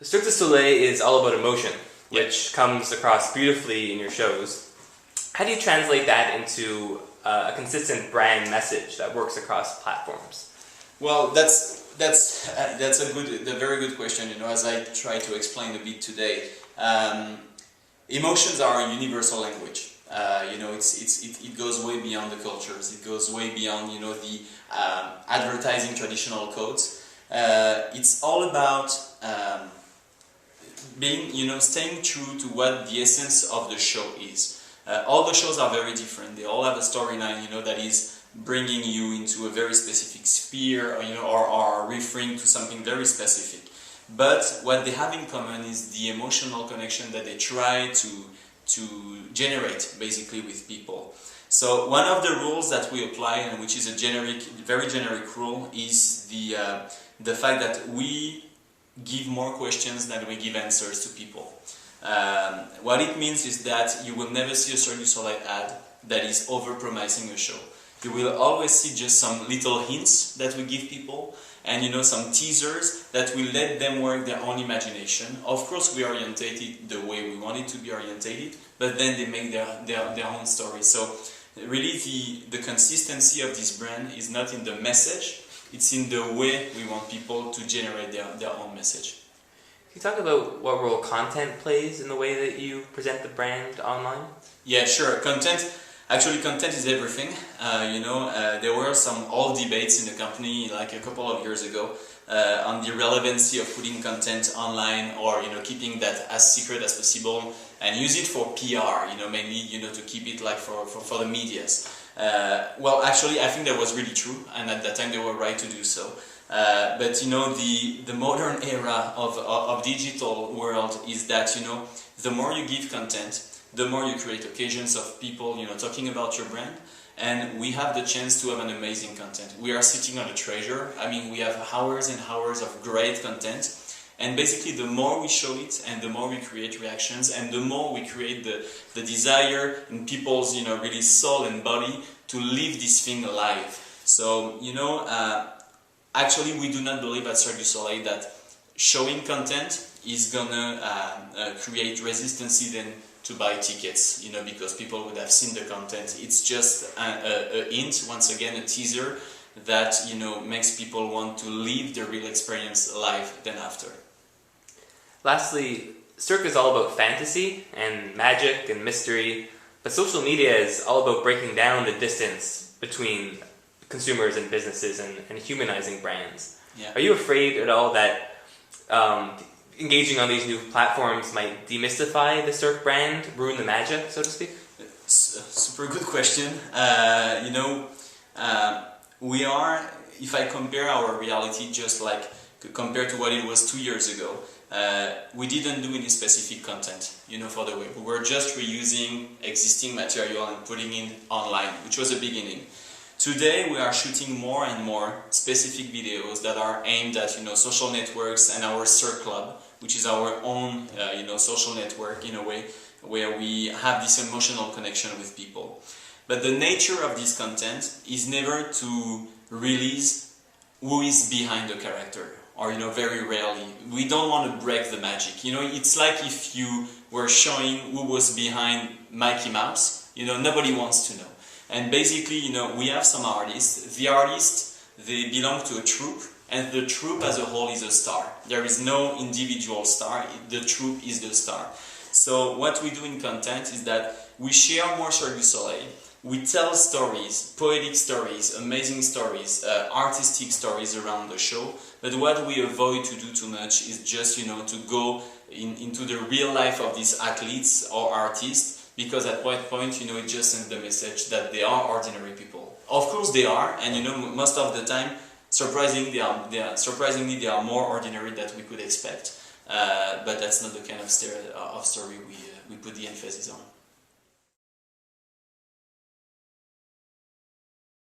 Cirque du Soleil is all about emotion, which comes across beautifully in your shows. How do you translate that into a consistent brand message that works across platforms? Well, that's a very good question. As I try to explain a bit today, emotions are a universal language. It goes way beyond the cultures. It goes way beyond the advertising traditional codes. It's all about staying true to what the essence of the show is. All the shows are very different. They all have a storyline, that is bringing you into a very specific sphere, or referring to something very specific. But what they have in common is the emotional connection that they try to generate, basically, with people. So one of the rules that we apply, and which is a very generic rule, is the fact that we give more questions than we give answers to people. What it means is that you will never see a Cirque du Soleil ad that is over-promising a show. You will always see just some little hints that we give people, and some teasers that will let them work their own imagination. Of course, we orientate it the way we want it to be orientated, but then they make their own story. So really the consistency of this brand is not in the message, it's in the way we want people to generate their own message. Can you talk about what role content plays in the way that you present the brand online? Yeah, sure. Content is everything. There were some old debates in the company like a couple of years ago on the relevancy of putting content online, or keeping that as secret as possible and use it for PR, mainly to keep it like for the medias. Well, actually, I think that was really true, and at that time they were right to do so. But the modern era of digital world is that the more you give content, the more you create occasions of people talking about your brand, and we have the chance to have an amazing content. We are sitting on a treasure. I mean, we have hours and hours of great content, and basically the more we show it, and the more we create reactions, and the more we create the desire in people's really soul and body to live this thing alive. So actually, we do not believe at Cirque du Soleil that showing content is gonna create resistance then to buy tickets, because people would have seen the content. It's just a hint, once again, a teaser that makes people want to live the real experience live then after. Lastly, Cirque is all about fantasy and magic and mystery, but social media is all about breaking down the distance between consumers and businesses and humanizing brands. Yeah. Are you afraid at all that engaging on these new platforms might demystify the Cirque brand, ruin the magic, so to speak? Super good question. We are, if I compare our reality just like compared to what it was 2 years ago, we didn't do any specific content, for the web. We were just reusing existing material and putting it online, which was a beginning. Today we are shooting more and more specific videos that are aimed at social networks and our Cirque Club, which is our own social network in a way, where we have this emotional connection with people. But the nature of this content is never to release who is behind the character, or very rarely. We don't want to break the magic. It's like if you were showing who was behind Mickey Mouse. Nobody wants to know. And basically, we have some artists. The artists, they belong to a troupe, and the troupe as a whole is a star. There is no individual star, the troupe is the star. So what we do in content is that we share more Cirque du Soleil, we tell stories, poetic stories, amazing stories, artistic stories around the show, but what we avoid to do too much is just, to go into the real life of these athletes or artists, because at one point, it just sends the message that they are ordinary people. Of course they are, and most of the time, surprisingly, they are more ordinary than we could expect. But that's not the kind of story we put the emphasis on.